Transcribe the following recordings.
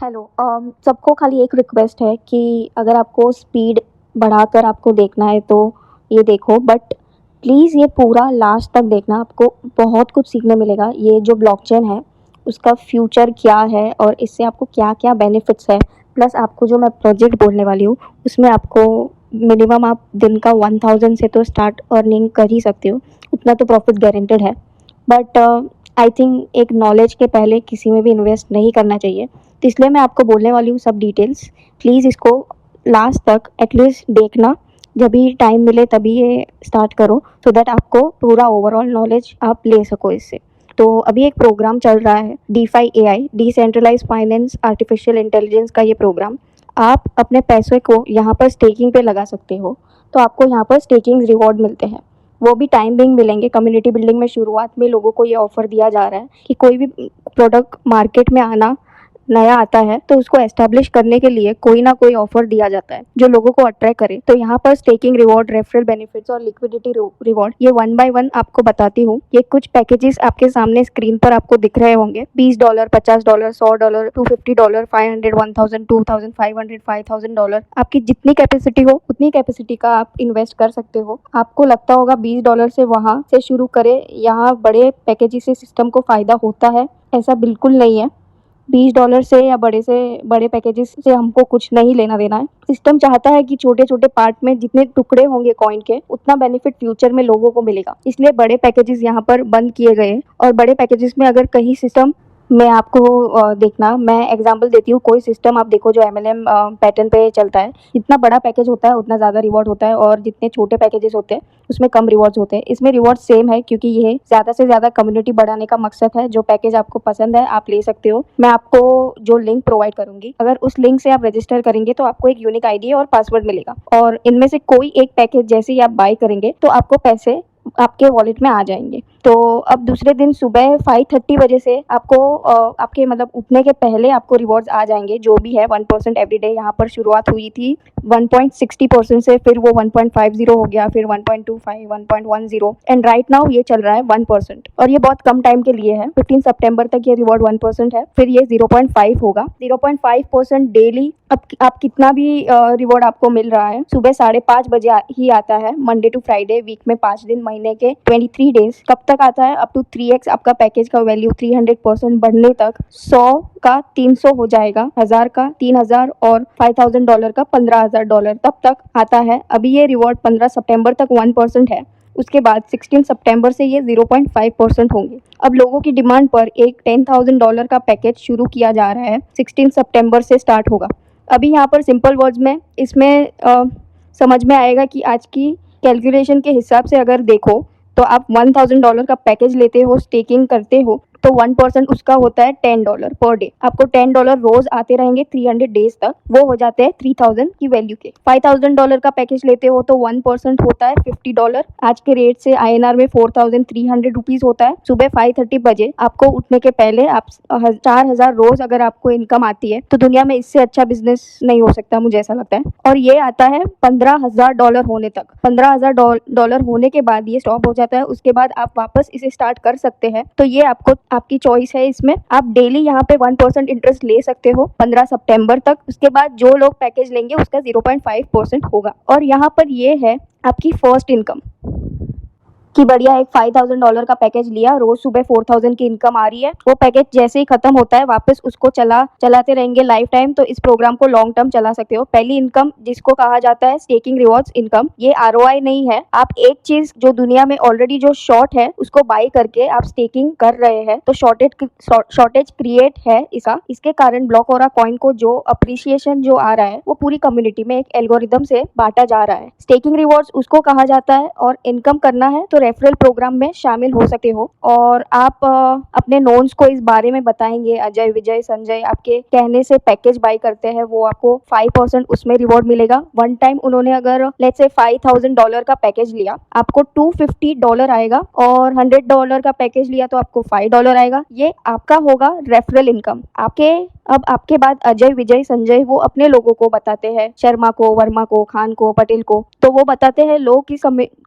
Hello. सबको खाली एक रिक्वेस्ट है कि अगर आपको स्पीड बढ़ाकर आपको देखना है तो ये देखो, बट प्लीज़ ये पूरा लास्ट तक देखना, आपको बहुत कुछ सीखने मिलेगा। ये जो ब्लॉकचेन है उसका फ्यूचर क्या है और इससे आपको क्या क्या बेनिफिट्स है, प्लस आपको जो मैं प्रोजेक्ट बोलने वाली हूँ उसमें आपको मिनिमम आप दिन का 1000 से तो स्टार्ट अर्निंग कर ही सकते हो, उतना तो प्रॉफिट गारंटेड है। बट आई थिंक एक नॉलेज के पहले किसी में भी इन्वेस्ट नहीं करना चाहिए, तो इसलिए मैं आपको बोलने वाली हूँ सब डिटेल्स। प्लीज़ इसको लास्ट तक एटलीस्ट देखना, जब भी टाइम मिले तभी ये स्टार्ट करो, सो दैट आपको पूरा ओवरऑल नॉलेज आप ले सको इससे। तो अभी एक प्रोग्राम चल रहा है DeFi AI, decentralize finance artificial intelligence का ये प्रोग्राम। आप अपने पैसे को यहाँ पर स्टेकिंग पे लगा सकते हो, तो आपको यहाँ पर स्टेकिंग रिवॉर्ड मिलते हैं, वो भी टाइम बिंग मिलेंगे। कम्युनिटी बिल्डिंग में शुरुआत में लोगों को ये ऑफर दिया जा रहा है कि कोई भी प्रोडक्ट मार्केट में आना नया आता है तो उसको एस्टेब्लिश करने के लिए कोई ना कोई ऑफर दिया जाता है जो लोगों को अट्रैक्ट करे। तो यहाँ पर स्टेकिंग रिवॉर्ड, रेफरल बेनिफिट्स और लिक्विडिटी रिवॉर्ड, ये वन बाय वन आपको बताती हूँ। ये कुछ पैकेजेस आपके सामने स्क्रीन पर आपको दिख रहे होंगे। $20, $50, $100, $250, 500, 1000, 2000, 500, $5000। आपकी जितनी कैपेसिटी हो उतनी कैपेसिटी का आप इन्वेस्ट कर सकते हो। आपको लगता होगा $20 से वहाँ से शुरू करें, यहाँ बड़े पैकेजेस से सिस्टम को फ़ायदा होता है, ऐसा बिल्कुल नहीं है। $20 से या बड़े पैकेजेस से हमको कुछ नहीं लेना देना है। सिस्टम चाहता है कि छोटे छोटे पार्ट में जितने टुकड़े होंगे कॉइन के, उतना बेनिफिट फ्यूचर में लोगों को मिलेगा, इसलिए बड़े पैकेजेस यहाँ पर बंद किए गए। और बड़े पैकेजेस में अगर कहीं सिस्टम में आपको देखना, मैं एग्जांपल देती हूँ। कोई सिस्टम आप देखो जो MLM पैटर्न पे चलता है, जितना बड़ा पैकेज होता है उतना ज़्यादा रिवॉर्ड होता है, और जितने छोटे पैकेजेस होते हैं उसमें कम रिवॉर्ड्स होते हैं। इसमें रिवॉर्ड सेम है क्योंकि ये ज़्यादा से ज़्यादा कम्युनिटी बढ़ाने का मकसद है। जो पैकेज आपको पसंद है आप ले सकते हो। मैं आपको जो लिंक प्रोवाइड करूंगी, अगर उस लिंक से आप रजिस्टर करेंगे तो आपको एक यूनिक ID और पासवर्ड मिलेगा, और इनमें से कोई एक पैकेज जैसे ही आप बाय करेंगे तो आपको पैसे आपके वॉलेट में आ जाएंगे। तो अब दूसरे दिन सुबह 5:30 बजे से आपको आपके मतलब उठने के पहले आपको रिवॉर्ड्स आ जाएंगे, जो भी है 1% एवरीडे। यहाँ पर शुरुआत हुई थी 1.60% से, फिर वो 1.50 हो गया, फिर 1.25, 1.10, एंड राइट नाउ ये चल रहा है 1%। और ये बहुत कम टाइम के लिए है, 15 सितंबर तक ये रिवॉर्ड 1% है, फिर ये 0.5 होगा। 0.5% डेली। अब आप कितना भी रिवॉर्ड आपको मिल रहा है, सुबह 5:30 बजे ही आता है, मंडे टू फ्राइडे, वीक में 5 दिन, महीने के 23 डेज। कब तक आता है? अप टू 3x आपका पैकेज का वैल्यू 300% बढ़ने तक 100 का 300 हो जाएगा, 1000 का 3000 और $5000 का $15000 तब तक आता है। अभी ये रिवॉर्ड 15 सितंबर तक 1% है, उसके बाद 16 सितंबर से ये 0.5% होंगे। अब लोगों की डिमांड पर एक $10,000 का पैकेज शुरू किया जा रहा है, 16 सितंबर से स्टार्ट होगा। अभी यहाँ पर सिंपल वर्ड्स में इसमें समझ में आएगा कि आज की कैलकुलेशन के हिसाब से अगर देखो तो आप $1000 का पैकेज लेते हो, स्टेकिंग करते हो, तो 1% उसका होता है $10 पर डे। आपको $10 रोज आते रहेंगे 300 डेज तक, वो हो जाते हैं 3000 की वैल्यू के। $5000 का पैकेज लेते हो तो 1% होता है $50, आज के रेट से INR में 4300 होता है। सुबह 5:30 बजे आपको उठने के पहले आप 4000 रोज अगर आपको इनकम आती है तो दुनिया में इससे अच्छा बिजनेस नहीं हो सकता, मुझे ऐसा लगता है। और ये आता है $15000 होने तक। $15000 होने के बाद ये स्टॉप हो जाता है, उसके बाद आप वापस इसे स्टार्ट कर सकते हैं। तो ये आपकी चॉइस है। इसमें आप डेली यहाँ पे 1% इंटरेस्ट ले सकते हो 15 सितंबर तक। उसके बाद जो लोग पैकेज लेंगे उसका 0.5% होगा। और यहाँ पर ये है आपकी फर्स्ट इनकम कि बढ़िया एक $5000 का पैकेज लिया, रोज सुबह 4000 की इनकम आ रही है। वो पैकेज जैसे ही खत्म होता है वापस उसको चलाते रहेंगे लाइफ टाइम, तो इस प्रोग्राम को लॉन्ग टर्म चला सकते हो। पहली इनकम जिसको कहा जाता है स्टेकिंग रिवॉर्ड्स इनकम, ये ROI नहीं है। आप एक चीज जो दुनिया में ऑलरेडी जो शॉर्ट है उसको बाई करके आप स्टेकिंग कर रहे हैं, तो शॉर्टेज क्रिएट है इसका। इसके कारण ब्लॉकओरा कॉइन को जो अप्रिसिएशन जो आ रहा है वो पूरी कम्युनिटी में एक एल्गोरिदम से बांटा जा रहा है। स्टेकिंग रिवॉर्ड्स उसको कहा जाता है, और इनकम करना है तो रेफरल प्रोग्राम में शामिल हो सकते हो। और आप अपने नोन्स को इस बारे में बताएंगे, अजय, विजय, संजय आपके कहने से पैकेज बाई करते हैं, वो आपको 5% उसमें रिवॉर्ड मिलेगा। वन टाइम उन्होंने अगर लेट्स से $5000 का पैकेज लिया, आपको $250 आएगा, और $100 का पैकेज लिया तो आपको $5 आएगा। ये आपका होगा रेफरल इनकम। अब आपके बाद अजय, विजय, संजय वो अपने लोगों को बताते हैं, शर्मा को, वर्मा को, खान को, पटेल को, तो वो बताते हैं लोग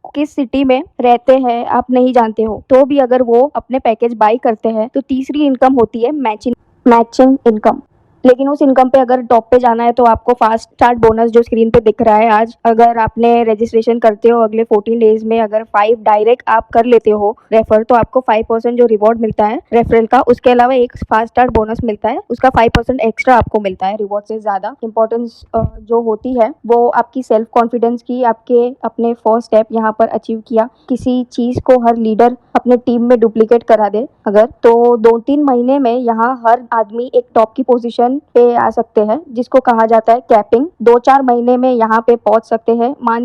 किस सिटी में रहते हैं आप नहीं जानते हो, तो भी अगर वो अपने पैकेज बाई करते हैं तो तीसरी इनकम होती है मैचिंग इनकम। लेकिन उस इनकम पे अगर टॉप पे जाना है तो आपको फास्ट स्टार्ट बोनस जो स्क्रीन पे दिख रहा है आज, अगर आपने रजिस्ट्रेशन करते हो अगले 14 डेज में, अगर 5 डायरेक्ट आप कर लेते हो रेफर, तो आपको 5% जो रिवॉर्ड मिलता है रेफरल का, उसके अलावा एक फास्ट स्टार्ट बोनस मिलता है, उसका 5% एक्स्ट्रा आपको मिलता है रिवॉर्ड से ज़्यादा। इंपॉर्टेंस जो होती है वो आपकी सेल्फ कॉन्फिडेंस की, आपके अपने फर्स्ट स्टेप यहाँ पर अचीव किया। किसी चीज़ को हर लीडर अपने टीम में डुप्लीकेट करा दे अगर, तो 2-3 महीने में यहाँ हर आदमी एक टॉप की पोजीशन पे आ सकते हैं, जिसको कहा जाता है कैपिंग। 2-4 महीने में यहाँ पे पहुंच सकते हैं। मान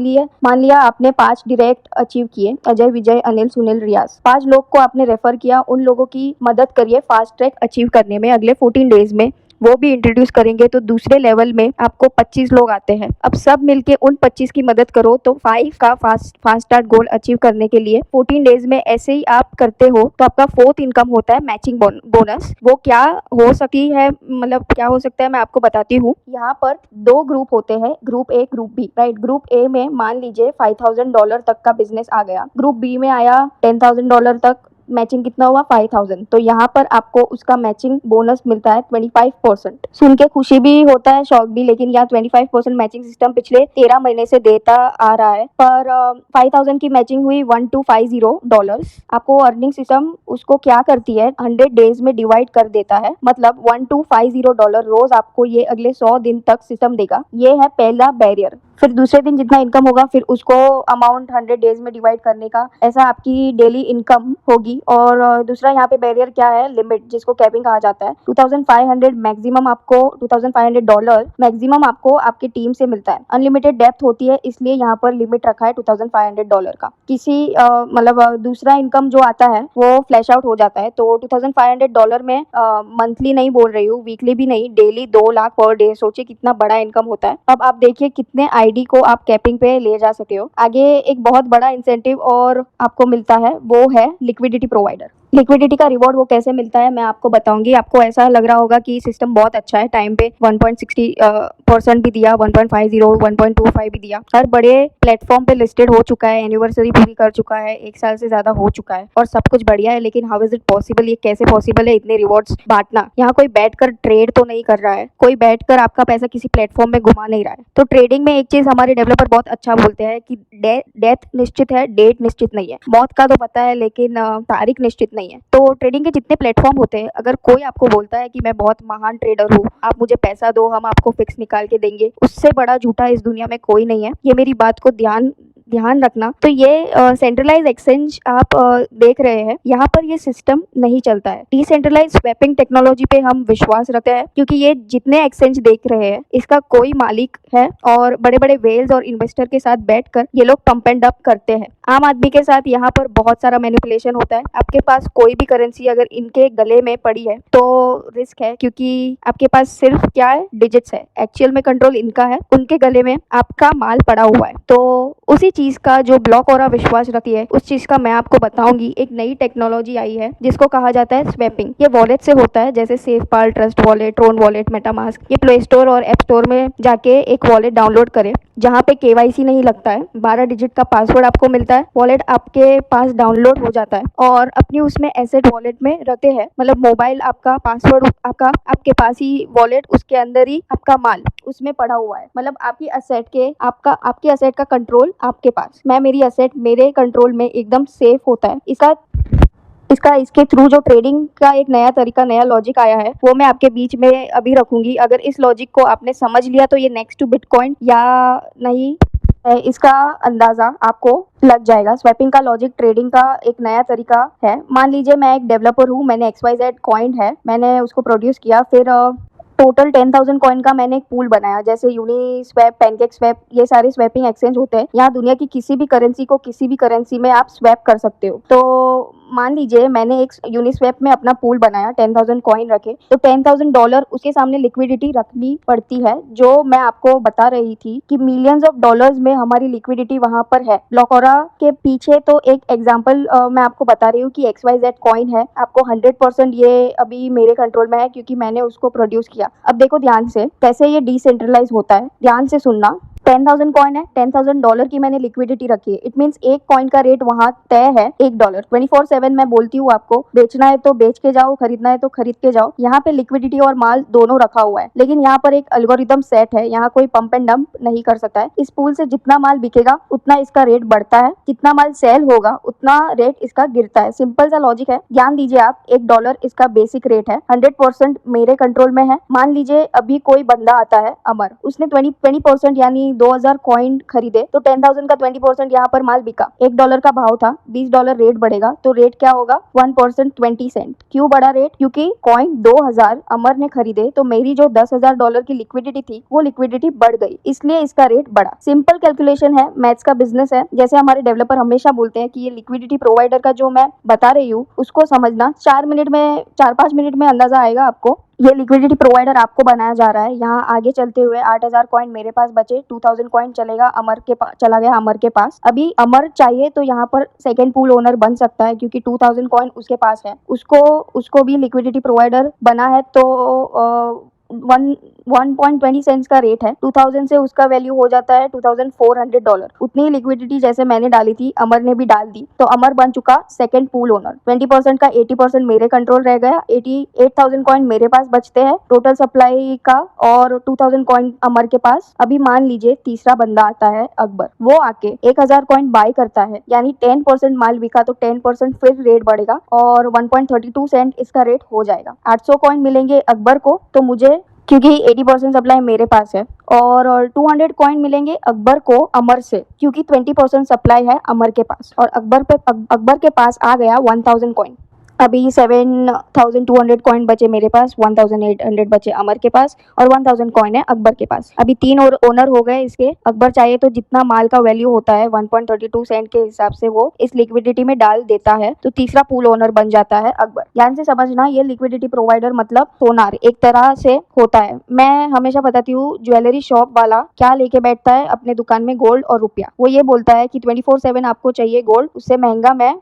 लिया आपने 5 डायरेक्ट अचीव किए, अजय, विजय, अनिल, सुनील, रियाज, 5 लोग को आपने रेफर किया, उन लोगों की मदद करिए फास्ट ट्रैक अचीव करने में अगले 14 डेज में। वो भी इंट्रोड्यूस करेंगे तो दूसरे लेवल में आपको 25 लोग आते हैं। अब सब मिलके उन 25 की मदद करो तो 5 का फास्ट स्टार्ट गोल अचीव करने के लिए 14 डेज में ऐसे ही आप करते हो तो आपका 4th इनकम होता है मैचिंग बोनस। वो क्या हो सकती है, मतलब क्या हो सकता है, मैं आपको बताती हूँ। यहाँ पर 2 ग्रुप होते हैं, group A, group B, right. Group A में मान लीजिए $5,000 तक का बिजनेस आ गया, ग्रुप बी में आया $10,000 तक, मैचिंग कितना हुआ 5,000, तो यहाँ पर आपको उसका मैचिंग बोनस मिलता है 25%। सुन के खुशी भी होता है, शौक भी, लेकिन यहाँ 25% मैचिंग सिस्टम पिछले 13 महीने से देता आ रहा है। पर 5,000 की मैचिंग हुई $1250। आपको अर्निंग सिस्टम उसको क्या करती है, 100 डेज में डिवाइड कर देता है, मतलब $1250 रोज आपको ये अगले 100 दिन तक सिस्टम देगा। ये है पहला बैरियर। फिर दूसरे दिन जितना इनकम होगा फिर उसको अमाउंट 100 डेज में डिवाइड करने का, ऐसा आपकी डेली इनकम होगी। और दूसरा यहाँ पे बैरियर क्या है, लिमिट, जिसको कैपिंग कहा जाता है। 2500 मैक्सिमम आपको, $2500 मैक्सिमम आपको आपकी टीम से मिलता है। अनलिमिटेड डेप्थ होती है, इसलिए यहाँ पर लिमिट रखा है $2500 का। किसी मतलब दूसरा इनकम जो आता है वो फ्लैश आउट हो जाता है, तो $2500 में मंथली नहीं बोल रही हूँ, वीकली भी नहीं, डेली 2 लाख पर डे। सोचिए कितना बड़ा इनकम होता है। अब आप देखिए कितने आईडी को आप कैपिंग पे ले जा सकते हो। आगे एक बहुत बड़ा इंसेंटिव और आपको मिलता है, वो है लिक्विडिटी प्रोवाइडर। लिक्विडिटी का रिवॉर्ड वो कैसे मिलता है मैं आपको बताऊंगी। आपको ऐसा लग रहा होगा कि सिस्टम बहुत अच्छा है, टाइम पे 1.60% भी दिया, 1.50, 1.25 भी दिया, हर बड़े प्लेटफॉर्म पे लिस्टेड हो चुका है, एनिवर्सरी पूरी कर चुका है, 1 साल से ज्यादा हो चुका है और सब कुछ बढ़िया है। लेकिन हाउ इज इट पॉसिबल, ये कैसे पॉसिबल है इतने रिवॉर्ड्स बांटना। यहाँ कोई बैठकर ट्रेड तो नहीं कर रहा है, कोई बैठकर आपका पैसा किसी प्लेटफॉर्म में घुमा नहीं रहा है। तो ट्रेडिंग में एक चीज हमारे डेवलपर बहुत अच्छा बोलते हैं कि डेथ निश्चित है, डेट निश्चित नहीं है। मौत का तो पता है लेकिन तारीख निश्चित नहीं है। तो ट्रेडिंग के जितने प्लेटफॉर्म होते हैं, अगर कोई आपको बोलता है कि मैं बहुत महान ट्रेडर हूँ, आप मुझे पैसा दो, हम आपको फिक्स निकाल के देंगे, उससे बड़ा झूठा इस दुनिया में कोई नहीं है। ये मेरी बात को ध्यान रखना। तो ये सेंट्रलाइज एक्सचेंज आप देख रहे हैं, यहाँ पर ये सिस्टम नहीं चलता है। डिसेंट्रलाइज स्वैपिंग टेक्नोलॉजी पे हम विश्वास रखते हैं, क्योंकि ये जितने एक्सचेंज देख रहे हैं इसका कोई मालिक है और बड़े बड़े वेल्स और इन्वेस्टर के साथ बैठकर ये लोग पंप एंड अप करते हैं। आम आदमी के साथ यहाँ पर बहुत सारा मैनिपुलेशन होता है। आपके पास कोई भी करेंसी अगर इनके गले में पड़ी है तो रिस्क है, क्योंकि आपके पास सिर्फ क्या है, डिजिट्स है, एक्चुअल में कंट्रोल इनका है, उनके गले में आपका माल पड़ा हुआ है। तो उसी चीज का जो ब्लॉक और विश्वास रखती है, उस चीज का मैं आपको बताऊंगी। एक नई टेक्नोलॉजी आई है जिसको कहा जाता है स्वैपिंग। ये वॉलेट से होता है, जैसे SafePal, Trust Wallet, Tron Wallet, MetaMask. ये प्ले स्टोर और ऐप स्टोर में जाके एक वॉलेट डाउनलोड करें जहाँ पे केवाईसी नहीं लगता है, 12 डिजिट का पासवर्ड आपको मिलता है, वॉलेट आपके पास डाउनलोड हो जाता है और अपनी उसमें एसेट वॉलेट में रखते हैं, मतलब मोबाइल आपका, पासवर्ड आपका, आपके पास ही वॉलेट, उसके अंदर ही आपका माल उसमें पड़ा हुआ है, मतलब आपकी असेट का कंट्रोल आपके पास। मेरी असेट मेरे कंट्रोल में एकदम सेफ होता है। इसके थ्रू जो ट्रेडिंग का एक नया तरीका, नया लॉजिक आया है, वो मैं आपके बीच में अभी रखूंगी। अगर इस लॉजिक को आपने समझ लिया तो ये नेक्स्ट टू बिटकॉइन या नहीं है, इसका अंदाजा आपको लग जाएगा। स्वैपिंग का लॉजिक ट्रेडिंग का एक नया तरीका है। मान लीजिए मैं एक डेवलपर हूँ, मैंने XYZ कॉइन है, मैंने उसको प्रोड्यूस किया, फिर टोटल 10,000 कॉइन का मैंने एक पूल बनाया, जैसे यूनिस्वैप, पैनकेकस्वैप, ये सारे स्वैपिंग एक्सचेंज होते हैं। यहाँ दुनिया की किसी भी करेंसी को किसी भी करेंसी में आप स्वैप कर सकते हो। तो मान लीजिए मैंने एक यूनिस्वैप में अपना पूल बनाया, 10,000 कॉइन रखे, तो $10,000 उसके सामने लिक्विडिटी रखनी पड़ती है, जो मैं आपको बता रही थी कि मिलियंस ऑफ डॉलर्स में हमारी लिक्विडिटी वहां पर है। ब्लॉकोरा के पीछे तो एक एग्जांपल मैं आपको बता रही हूँ कि XYZ कॉइन है, आपको 100% ये अभी मेरे कंट्रोल में है क्योंकि मैंने उसको प्रोड्यूस किया। अब देखो ध्यान से कैसे ये डिसेंट्रलाइज होता है, ध्यान से सुनना। 10,000 कॉइन है, $10,000 की मैंने लिक्विडिटी रखी है। इट मीन्स एक कॉइन का रेट वहां तय है $1। 24/7 मैं बोलती हूँ आपको, बेचना है तो बेच के जाओ, खरीदना है तो खरीद के जाओ। यहाँ पे लिक्विडिटी और माल दोनों रखा हुआ है, लेकिन यहाँ पर एक एल्गोरिथम सेट है, यहाँ कोई पंप एंड डंप नहीं कर सकता है। इस पूल से जितना माल बिकेगा उतना इसका रेट बढ़ता है, जितना माल सेल होगा उतना रेट इसका गिरता है। सिंपल सा लॉजिक है, ध्यान दीजिए आप। $1 इसका बेसिक रेट है, 100% मेरे कंट्रोल में है। मान लीजिए अभी कोई बंदा आता है अमर, उसने 20% यानी 2,000 कॉइन खरीदे, तो 10,000 का 20% यहाँ पर माल बिका। $1 का भाव था, $20 रेट बढ़ेगा तो रेट क्या होगा? 1% 20 सेंट। क्यों बढ़ा रेट? क्योंकि कॉइन 2,000 अमर ने खरीदे, तो मेरी जो $10,000 की लिक्विडिटी थी वो लिक्विडिटी बढ़ गई, इसलिए इसका रेट बढ़ा। सिंपल कैलकुलेशन है, मैथ्स का बिजनेस है। जैसे हमारे डेवलपर हमेशा बोलते हैं कि ये लिक्विडिटी प्रोवाइडर का जो मैं बता रही हूँ उसको समझना, 4-5 मिनट में अंदाजा आएगा आपको। ये लिक्विडिटी प्रोवाइडर आपको बनाया जा रहा है। यहाँ आगे चलते हुए 8,000 कॉइन मेरे पास बचे, 2,000 कॉइन चलेगा अमर के पास, चला गया अमर के पास। अभी अमर चाहिए तो यहाँ पर सेकंड पूल ओनर बन सकता है, क्योंकि 2,000 कॉइन उसके पास है। उसको भी लिक्विडिटी प्रोवाइडर बना है, तो 1.20 सेंट्स का रेट है। 2,000 से उसका वैल्यू हो जाता है $2,400। उतनी लिक्विडिटी जैसे मैंने डाली थी अमर ने भी डाल दी, तो अमर बन चुका सेकंड पूल ओनर। 20% का 80% मेरे कंट्रोल रह गया। 88,000 कॉइन मेरे पास बचते हैं टोटल सप्लाई का, और 2,000 कॉइन अमर के पास। अभी मान लीजिए तीसरा बंदा आता है अकबर, वो आके 1,000 कॉइन बाय करता है, यानी 10% माल बिका तो 10% फिर रेट बढ़ेगा और 1.32 सेंट इसका रेट हो जाएगा। 800 कॉइन मिलेंगे अकबर को, तो मुझे, क्योंकि 80% सप्लाई मेरे पास है, और 200 कॉइन मिलेंगे अकबर को अमर से, क्योंकि 20% सप्लाई है अमर के पास, और अकबर के पास आ गया 1,000 कॉइन। अभी 7,200 कॉइन बचे मेरे पास, 1,800 बचे अमर के पास, और 1,000 कॉइन है अकबर के पास। अभी 3 और ओनर हो गए इसके। अकबर चाहे तो जितना माल का वैल्यू होता है 1.32 सेंट के हिसाब से वो इस लिक्विडिटी में डाल देता है, तो तीसरा पूल ओनर बन जाता है अकबर। ध्यान से समझना, ये लिक्विडिटी प्रोवाइडर मतलब सोनार एक तरह से होता है। मैं हमेशा बताती हूँ, ज्वेलरी शॉप वाला क्या लेके बैठता है अपने दुकान में? गोल्ड और रुपया। वो ये बोलता है कि 24/7 आपको चाहिए गोल्ड, उससे महंगा मैं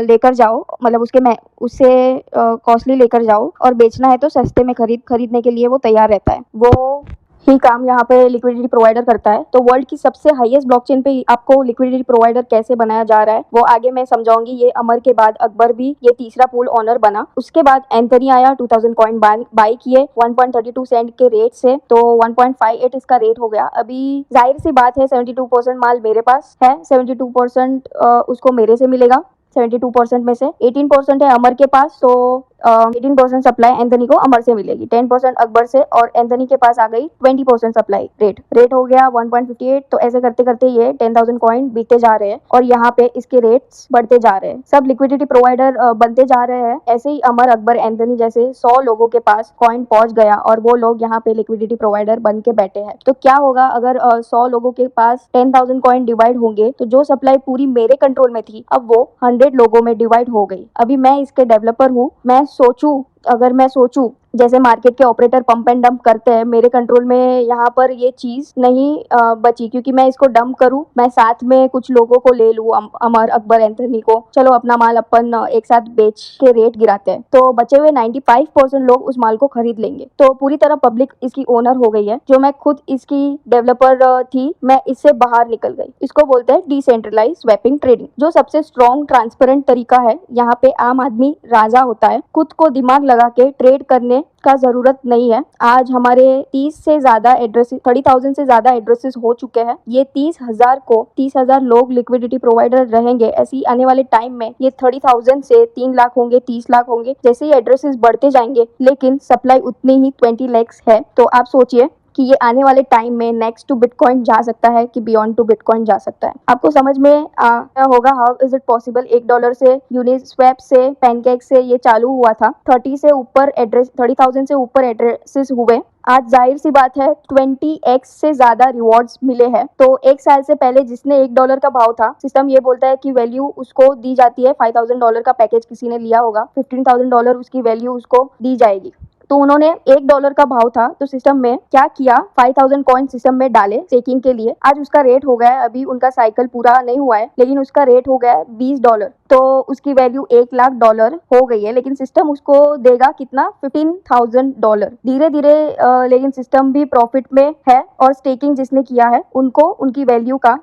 लेकर जाओ, मतलब उससे कॉस्टली लेकर जाओ, और बेचना है तो सस्ते में खरीदने के लिए वो तैयार रहता है। वो ही काम यहाँ पे लिक्विडिटी प्रोवाइडर करता है। तो वर्ल्ड की सबसे हाईएस्ट ब्लॉकचेन पे आपको लिक्विडिटी प्रोवाइडर कैसे बनाया जा रहा है वो आगे मैं समझाऊंगी। ये अमर के बाद अकबर भी ये तीसरा पूल ओनर बना। उसके बाद एंथनी आया, 2,000 कॉइन बाय किए 1.32 सेंट के रेट से, तो 1.58 इसका रेट हो गया। अभी जाहिर सी बात है 72% माल मेरे पास है, 72% उसको मेरे से मिलेगा। 72% में से 18% है अमर के पास, तो 18% सप्लाई एंथनी को अमर से मिलेगी, 10% अकबर से, और एंथनी के पास आ गई 20% सप्लाई। रेट हो गया 1.58। तो ऐसे करते करते ये 10,000 कॉइन बीते जा रहे हैं, और यहाँ पे इसके रेट्स बढ़ते जा रहे हैं। सब लिक्विडिटी प्रोवाइडर बनते जा रहे हैं। ऐसे ही अमर, अकबर, एंथनी जैसे 100 लोगों के पास कॉइन पहुंच गया, और वो लोग यहाँ पे लिक्विडिटी प्रोवाइडर बन के बैठे हैं। तो क्या होगा अगर 100 लोगों के पास 10,000 कॉइन डिवाइड होंगे, तो जो सप्लाई पूरी मेरे कंट्रोल में थी अब वो 100 लोगों में डिवाइड हो गई। अभी मैं इसके डेवलपर हूँ, अगर मैं सोचूं जैसे मार्केट के ऑपरेटर पंप एंड डंप करते हैं, मेरे कंट्रोल में यहाँ पर ये चीज नहीं बची, क्योंकि मैं इसको डंप करूँ, मैं साथ में कुछ लोगों को ले लूँ, अमर, अकबर, एंथनी को, चलो अपना माल अपन एक साथ बेच के रेट गिराते हैं, तो बचे हुए 95% लोग उस माल को खरीद लेंगे। तो पूरी तरह पब्लिक इसकी ओनर हो गई है। जो मैं खुद इसकी डेवलपर थी, मैं इससे बाहर निकल गई। इसको बोलते हैं डिसेंट्रलाइज स्वैपिंग ट्रेडिंग, जो सबसे स्ट्रॉन्ग ट्रांसपेरेंट तरीका है। यहाँ पे आम आदमी राजा होता है, खुद को दिमाग लगा के ट्रेड करने का जरूरत नहीं है। आज हमारे 30,000 से ज्यादा एड्रेसेस हो चुके हैं। ये 30,000 लोग लिक्विडिटी प्रोवाइडर रहेंगे। ऐसी आने वाले टाइम में ये 30,000 से 3 लाख होंगे, 30 लाख होंगे। जैसे ही एड्रेसेस बढ़ते जाएंगे, लेकिन सप्लाई उतनी ही 20 लाख है। तो आप सोचिए कि ये आने वाले टाइम में नेक्स्ट टू बिटकॉइन जा सकता है कि बियॉन्ड टू बिटकॉइन जा सकता है। आपको समझ में आया होगा हाउ इज इट पॉसिबल। $1 से, यूनिस्वैप से, पैनकेक से ये चालू हुआ था। 30,000 से ऊपर एड्रेसेस हुए। आज जाहिर सी बात है 20x से ज्यादा रिवॉर्ड्स मिले हैं। तो एक साल से पहले जिसने $1 का भाव था, सिस्टम ये बोलता है कि वैल्यू उसको दी जाती है। $5,000 का पैकेज किसी ने लिया होगा, $15,000 उसकी वैल्यू उसको दी जाएगी। तो उन्होंने $1 का भाव था, तो सिस्टम में क्या किया, 5,000 कॉइन सिस्टम में डाले स्टेकिंग के लिए। आज उसका रेट हो गया है, अभी उनका साइकिल पूरा नहीं हुआ है, लेकिन उसका रेट हो गया है $20। तो उसकी वैल्यू $1,00,000 हो गई है, लेकिन सिस्टम उसको देगा कितना, $15,000। धीरे धीरे लेकिन सिस्टम भी प्रॉफिट में है और स्टेकिंग जिसने किया है उनको उनकी वैल्यू का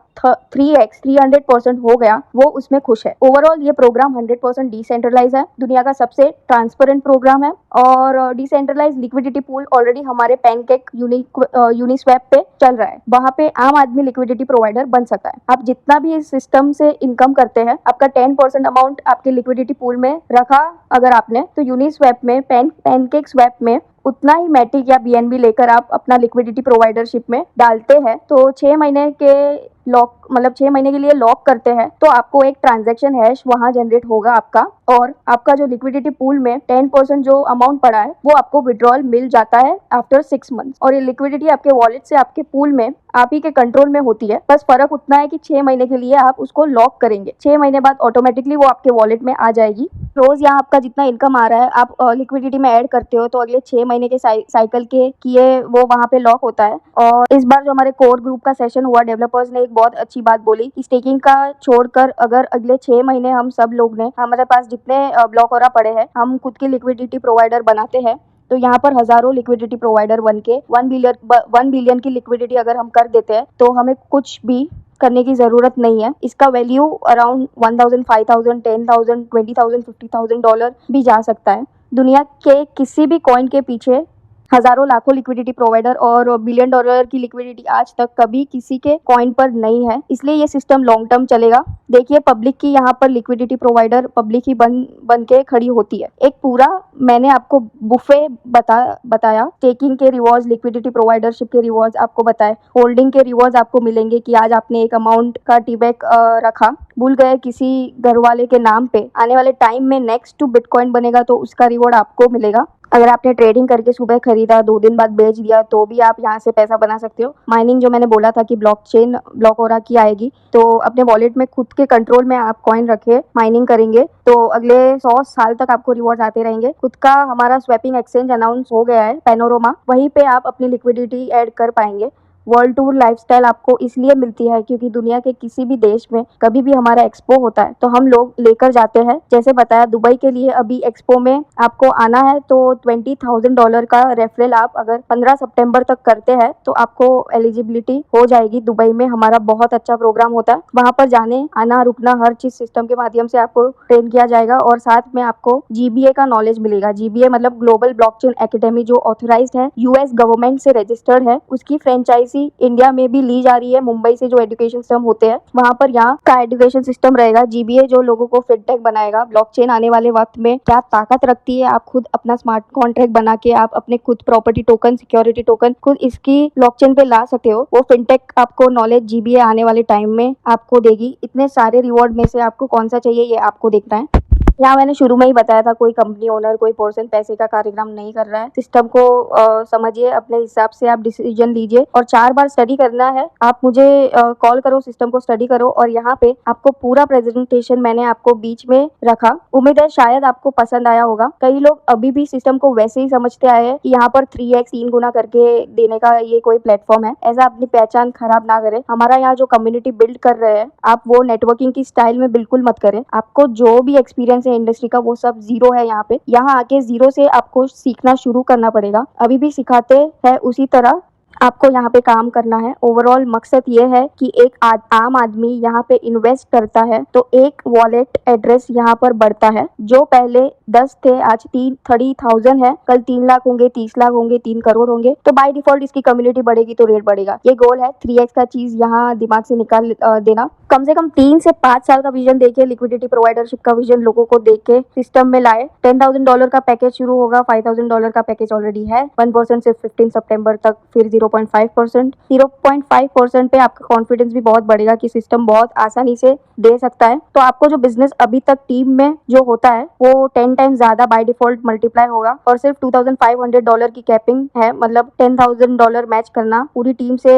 3x 300% हो गया, वो उसमें खुश है। ओवरऑल ये प्रोग्राम 100% डिसेंट्रलाइज है, दुनिया का सबसे ट्रांसपेरेंट प्रोग्राम है और डिसेंट्रलाइज लिक्विडिटी पूल ऑलरेडी हमारे पैनकेक यूनिस्वैप पे चल रहा है। वहाँ पे आम आदमी लिक्विडिटी प्रोवाइडर बन सकता है। आप जितना भी इस सिस्टम से इनकम करते हैं, आपका 10% अमाउंट आपके लिक्विडिटी पूल में रखा अगर आपने, तो यूनिस्वैप में पैनकेक स्वैप में उतना ही मैटिक या बीएनबी लेकर आप अपना लिक्विडिटी प्रोवाइडरशिप में डालते हैं, तो 6 महीने के लॉक मतलब 6 महीने के लिए लॉक करते हैं, तो आपको एक ट्रांजैक्शन हैश वहां जनरेट होगा आपका, और आपका जो लिक्विडिटी पूल में 10% जो अमाउंट पड़ा है वो आपको विड्रॉल मिल जाता है आफ्टर 6 मंथ्स। और ये लिक्विडिटी आपके वॉलेट से आपके पूल में आप ही के कंट्रोल में होती है। बस फर्क उतना है कि 6 महीने के लिए आप उसको लॉक करेंगे, 6 महीने बाद ऑटोमेटिकली वो आपके वॉलेट में आ जाएगी। रोज यहाँ आपका जितना इनकम आ रहा है आप लिक्विडिटी में ऐड करते हो, तो अगले 6 महीने के साइकिल के किए वो वहाँ पे लॉक होता है। और इस बार जो हमारे कोर ग्रुप का सेशन हुआ, डेवलपर्स ने एक बहुत अच्छी बात बोली कि स्टेकिंग का छोड़कर अगर अगले 6 महीने हम सब लोग ने, हमारे पास जितने ब्लॉक और पड़े हैं, हम खुद की लिक्विडिटी प्रोवाइडर बनाते हैं, तो यहाँ पर हजारों लिक्विडिटी प्रोवाइडर बन के 1 बिलियन की लिक्विडिटी अगर हम कर देते हैं, तो हमें कुछ भी करने की जरूरत नहीं है। इसका वैल्यू अराउंड 1,000, 5,000, 10,000, 20,000, $50,000 भी जा सकता है। दुनिया के किसी भी कॉइन के पीछे हजारों लाखों लिक्विडिटी प्रोवाइडर और $1 बिलियन की लिक्विडिटी आज तक कभी किसी के कॉइन पर नहीं है, इसलिए ये सिस्टम लॉन्ग टर्म चलेगा। देखिए पब्लिक की यहाँ पर लिक्विडिटी प्रोवाइडर पब्लिक ही बन के खड़ी होती है। एक पूरा मैंने आपको बुफे बताया, स्टेकिंग के रिवॉर्ड्स, लिक्विडिटी प्रोवाइडरशिप के रिवॉर्ड्स आपको बताए, होल्डिंग के रिवॉर्ड्स आपको मिलेंगे कि आज आपने एक अमाउंट का टीबैक रखा, भूल गए किसी घर वाले के नाम पे, आने वाले टाइम में नेक्स्ट टू बिटकॉइन बनेगा तो उसका रिवॉर्ड आपको मिलेगा। अगर आपने ट्रेडिंग करके सुबह खरीदा, 2 दिन बाद बेच दिया, तो भी आप यहाँ से पैसा बना सकते हो। माइनिंग जो मैंने बोला था कि ब्लॉकचेन ब्लॉकोरा की आएगी, तो अपने वॉलेट में खुद के कंट्रोल में आप कॉइन रखे, माइनिंग करेंगे तो अगले 100 साल तक आपको रिवॉर्ड आते रहेंगे। खुद का हमारा स्वैपिंग एक्सचेंज अनाउंस हो गया है, पैनोरमा, वहीं पे आप अपनी लिक्विडिटी ऐड कर पाएंगे। वर्ल्ड टूर लाइफस्टाइल आपको इसलिए मिलती है क्योंकि दुनिया के किसी भी देश में कभी भी हमारा एक्सपो होता है तो हम लोग लेकर जाते हैं। जैसे बताया, दुबई के लिए अभी एक्सपो में आपको आना है तो $20,000 का रेफरल आप अगर 15 सितंबर तक करते हैं तो आपको एलिजिबिलिटी हो जाएगी। दुबई में हमारा बहुत अच्छा प्रोग्राम होता है, वहां पर जाने आना रुकना हर चीज सिस्टम के माध्यम से आपको ट्रेन किया जाएगा और साथ में आपको जीबीए का नॉलेज मिलेगा। जीबीए मतलब ग्लोबल ब्लॉकचेन एकेडमी, जो ऑथराइज्ड है, यूएस गवर्नमेंट से रजिस्टर्ड है, उसकी फ्रेंचाइजी इंडिया में भी ली जा रही है। मुंबई से जो एजुकेशन सिस्टम होते हैं वहां पर यहाँ का एजुकेशन सिस्टम रहेगा। जीबीए जो लोगों को फिनटेक बनाएगा। ब्लॉकचेन आने वाले वक्त में क्या ताकत रखती है, आप खुद अपना स्मार्ट कॉन्ट्रैक्ट बना के आप अपने खुद प्रॉपर्टी टोकन, सिक्योरिटी टोकन खुद इसकी ब्लॉकचेन पे ला सकते हो। वो फिनटेक आपको नॉलेज जीबीए आने वाले टाइम में आपको देगी। इतने सारे रिवॉर्ड में से आपको कौन सा चाहिए ये आपको देखना है। यहाँ मैंने शुरू में ही बताया था, कोई कंपनी ओनर, कोई पर्सन पैसे का कार्यक्रम नहीं कर रहा है। सिस्टम को समझिए, अपने हिसाब से आप डिसीजन लीजिए और 4 बार स्टडी करना है। आप मुझे कॉल करो, सिस्टम को स्टडी करो और यहाँ पे आपको पूरा प्रेजेंटेशन मैंने आपको बीच में रखा। उम्मीद है शायद आपको पसंद आया होगा। कई लोग अभी भी सिस्टम को वैसे ही समझते आए हैं कि यहाँ पर 3x 3 गुना करके देने का ये कोई प्लेटफॉर्म है। ऐसा अपनी पहचान खराब ना करें। हमारा यहाँ जो कम्युनिटी बिल्ड कर रहे हैं आप वो नेटवर्किंग की स्टाइल में बिल्कुल मत करें। आपको जो भी एक्सपीरियंस है इंडस्ट्री का वो सब जीरो है। यहाँ आके जीरो से आपको सीखना शुरू करना पड़ेगा। अभी भी सिखाते हैं उसी तरह आपको यहाँ पे काम करना है। ओवरऑल मकसद ये है कि एक आम आदमी यहाँ पे इन्वेस्ट करता है तो एक वॉलेट एड्रेस यहाँ पर बढ़ता है। जो पहले 10 थे आज 30,000 है, कल 3 लाख होंगे, 30 लाख होंगे, 3 करोड़ होंगे, तो बाय डिफॉल्ट इसकी कम्युनिटी बढ़ेगी तो रेट बढ़ेगा। ये गोल है। 3x का चीज यहाँ दिमाग से निकाल देना। कम से कम 3 से 5 साल का विजन देके, लिक्विडिटी प्रोवाइडरशिप का विजन लोगों को देख के सिस्टम में लाए। $10,000 का पैकेज शुरू होगा, $5,000 का पैकेज ऑलरेडी है। 1% सिर्फ 15 सितंबर तक, फिर 0.5%। 0.5% पे आपका कॉन्फिडेंस भी बहुत बढ़ेगा कि सिस्टम बहुत आसानी से दे सकता है। तो आपको जो बिजनेस अभी तक टीम में जो होता है वो 10 टाइम्स ज्यादा बाय डिफॉल्ट मल्टीप्लाई होगा और सिर्फ $2,500 की कैपिंग है। मतलब $10,000 मैच करना पूरी टीम से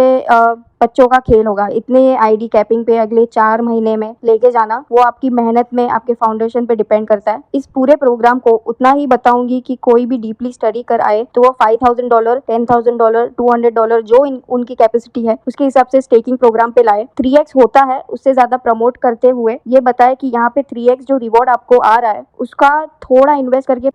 बच्चों का खेल होगा। इतने आईडी कैपिंग पे अगले 4 महीने में लेके जाना, वो आपकी मेहनत में, आपके फाउंडेशन पे डिपेंड करता है। इस पूरे प्रोग्राम को उतना ही बताऊंगी कि कोई भी डीपली स्टडी कर आए तो वो $5,000, $10,000, $200 जो उनकी कैपेसिटी है उसके हिसाब से स्टेकिंग प्रोग्राम पे लाए। 3x होता है, उससे ज्यादा प्रमोट करते हुए ये बताए कि यहाँ पे 3x जो रिवॉर्ड आपको आ रहा है उसका थोड़ा इन्वेस्ट करके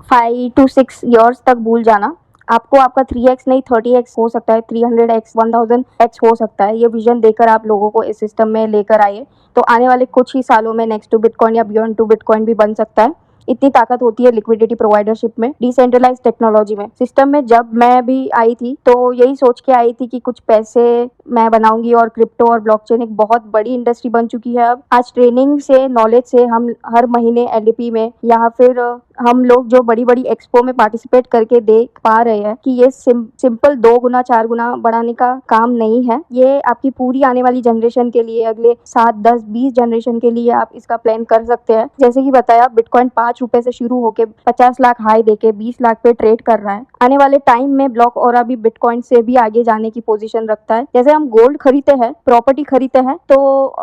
5 to 6 ईयर्स तक भूल जाना। आपको आपका 3x नहीं 30x हो सकता है, 300x 1000x हो सकता है। ये विजन देकर आप लोगों को इस सिस्टम में लेकर आइए, तो आने वाले कुछ ही सालों में नेक्स्ट टू बिटकॉइन या बियॉन्ड टू बिटकॉइन भी बन सकता है। इतनी ताकत होती है लिक्विडिटी प्रोवाइडरशिप में, डिसेंट्रलाइज टेक्नोलॉजी में। सिस्टम में जब मैं भी आई थी तो यही सोच के आई थी कि कुछ पैसे मैं बनाऊंगी और क्रिप्टो और ब्लॉकचेन एक बहुत बड़ी इंडस्ट्री बन चुकी है। अब आज ट्रेनिंग से, नॉलेज से हम हर महीने एलडीपी में या फिर हम लोग जो बड़ी बड़ी एक्सपो में पार्टिसिपेट करके देख पा रहे हैं कि ये सिंपल 2 गुना 4 गुना बढ़ाने का काम नहीं है। ये आपकी पूरी आने वाली जनरेशन के लिए, अगले 7, 10, 20 जनरेशन के लिए आप इसका प्लान कर सकते हैं। जैसे कि बताया, बिटकॉइन ₹5 से शुरू होकर 50 लाख हाई देके 20 लाख पे ट्रेड कर रहा है। आने वाले टाइम में ब्लॉक और अभी बिटकॉइन से भी आगे जाने की पोजीशन रखता है। जैसे हम गोल्ड खरीदते हैं, प्रॉपर्टी खरीदते हैं, तो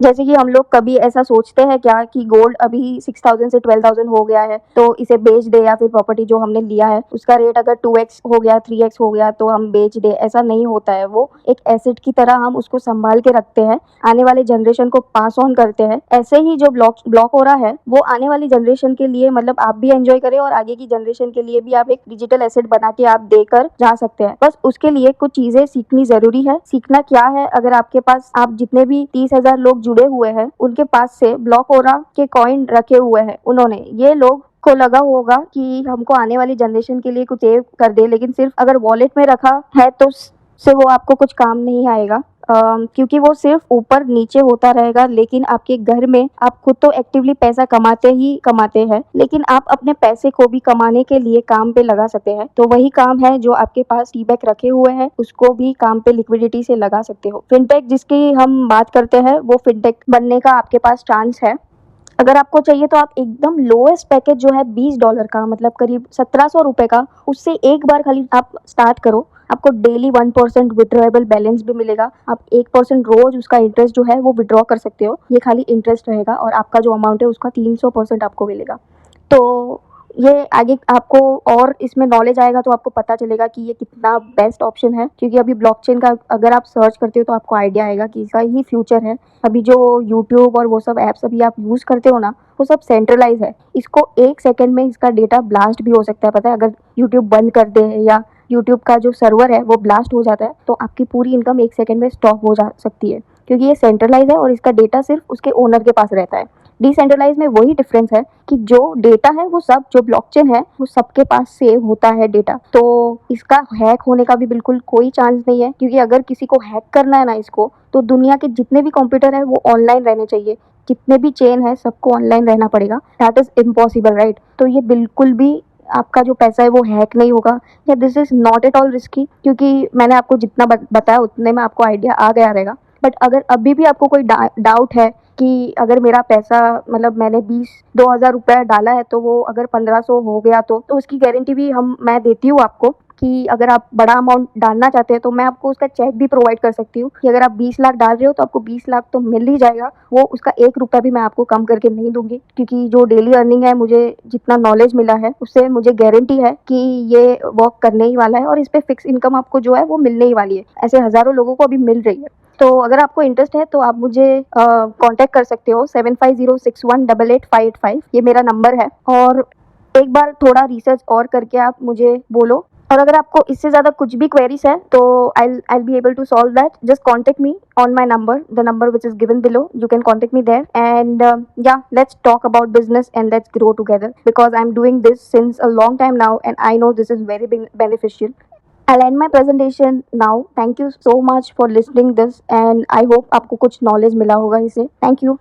जैसे कि हम लोग कभी ऐसा सोचते हैं क्या कि गोल्ड अभी 6000 से 12000 हो गया है तो इसे बेच दे, या फिर प्रॉपर्टी जो हमने लिया है उसका रेट अगर 2x हो गया, 3x हो गया तो हम बेच दे। ऐसा नहीं होता है। वो एक एसेट की तरह हम उसको संभाल के रखते हैं, आने वाले जनरेशन को पास ऑन करते हैं। ऐसे ही जो ब्लॉक हो रहा है वो आने वाली जनरेशन के लिए, मतलब आप भी एंजॉय करें और आगे की जनरेशन के लिए भी आप एक डिजिटल एसेट बना के आप देकर जा सकते हैं। बस उसके लिए कुछ चीजें सीखनी जरूरी है। सीखना क्या है, अगर आपके पास, आप जितने भी 30,000 लोग जुड़े हुए हैं उनके पास से ब्लॉकओरा के कॉइन रखे हुए हैं उन्होंने, ये लोग को लगा होगा कि हमको आने वाली जनरेशन के लिए कुछ सेव कर दे, लेकिन सिर्फ अगर वॉलेट में रखा है तो से वो आपको कुछ काम नहीं आएगा, क्योंकि वो सिर्फ ऊपर नीचे होता रहेगा। लेकिन आपके घर में आप खुद तो एक्टिवली पैसा कमाते ही कमाते हैं, लेकिन आप अपने पैसे को भी कमाने के लिए काम पे लगा सकते हैं। तो वही काम है जो आपके पास टी-बैक रखे हुए हैं, उसको भी काम पे लिक्विडिटी से लगा सकते हो। फिनटेक जिसकी हम बात करते हैं, वो फिनटेक बनने का आपके पास चांस है। अगर आपको चाहिए तो आप एकदम लोएस्ट पैकेज जो है $20 का, मतलब करीब 1700 का, उससे एक बार खाली आप स्टार्ट करो। आपको डेली 1% विड्रॉएबल बैलेंस भी मिलेगा। आप 1% रोज उसका इंटरेस्ट जो है वो विड्रॉ कर सकते हो। ये खाली इंटरेस्ट रहेगा और आपका जो अमाउंट है उसका 300% आपको मिलेगा। तो ये आगे आपको और इसमें नॉलेज आएगा तो आपको पता चलेगा कि ये कितना बेस्ट ऑप्शन है, क्योंकि अभी ब्लॉकचेन का अगर आप सर्च करते हो तो आपको आइडिया आएगा कि इसका ही फ्यूचर है। अभी जो यूट्यूब और वो सब ऐप्स अभी आप यूज़ करते हो ना, वो सब सेंट्रलाइज है। इसको 1 सेकेंड में इसका डेटा ब्लास्ट भी हो सकता है, पता है? अगर यूट्यूब बंद कर दे या यूट्यूब का जो सर्वर है वो ब्लास्ट हो जाता है तो आपकी पूरी इनकम 1 सेकेंड में स्टॉप हो जा सकती है, क्योंकि ये सेंट्रलाइज है और इसका डेटा सिर्फ उसके ओनर के पास रहता है। डिसेंट्रलाइज में वही डिफरेंस है कि जो डेटा है वो सब, जो ब्लॉकचेन है वो सबके पास सेव होता है डेटा, तो इसका हैक होने का भी बिल्कुल कोई चांस नहीं है। क्योंकि अगर किसी को हैक करना है ना इसको, तो दुनिया के जितने भी कंप्यूटर है वो ऑनलाइन रहने चाहिए, जितने भी चेन है सबको ऑनलाइन रहना पड़ेगा। That is impossible, right? तो ये बिल्कुल भी आपका जो पैसा है वो हैक नहीं होगा, या this is not at all risky, क्योंकि मैंने आपको जितना बताया उतने में आपको आइडिया आ गया रहेगा। बट अगर अभी भी आपको कोई डाउट है कि अगर मेरा पैसा, मतलब मैंने 20-2000 रुपया डाला है तो वो अगर 1500 हो गया तो उसकी गारंटी भी मैं देती हूँ आपको कि अगर आप बड़ा अमाउंट डालना चाहते हैं तो मैं आपको उसका चेक भी प्रोवाइड कर सकती हूँ कि अगर आप 20 लाख डाल रहे हो तो आपको 20 लाख तो मिल ही जाएगा। वो उसका 1 रुपया भी मैं आपको कम करके नहीं दूंगी, क्योंकि जो डेली अर्निंग है, मुझे जितना नॉलेज मिला है उससे मुझे गारंटी है कि ये वर्क करने ही वाला है और इस पर फिक्स इनकम आपको जो है वो मिलने ही वाली है। ऐसे हज़ारों लोगों को अभी मिल रही है। तो अगर आपको इंटरेस्ट है तो आप मुझे कांटेक्ट कर सकते हो। 7506188585 ये मेरा नंबर है। और एक बार थोड़ा रिसर्च और करके आप मुझे बोलो, और अगर आपको इससे ज़्यादा कुछ भी क्वेरीज है तो I'll be able to solve that. Just contact me on my number, the number which is given below. You can contact me there, and yeah, let's talk about business and let's grow together, because I'm doing this since a long time now and I know this is very beneficial. I'll end my presentation now. Thank you so much for listening this, and I hope आपको कुछ knowledge मिला होगा इससे. Thank you.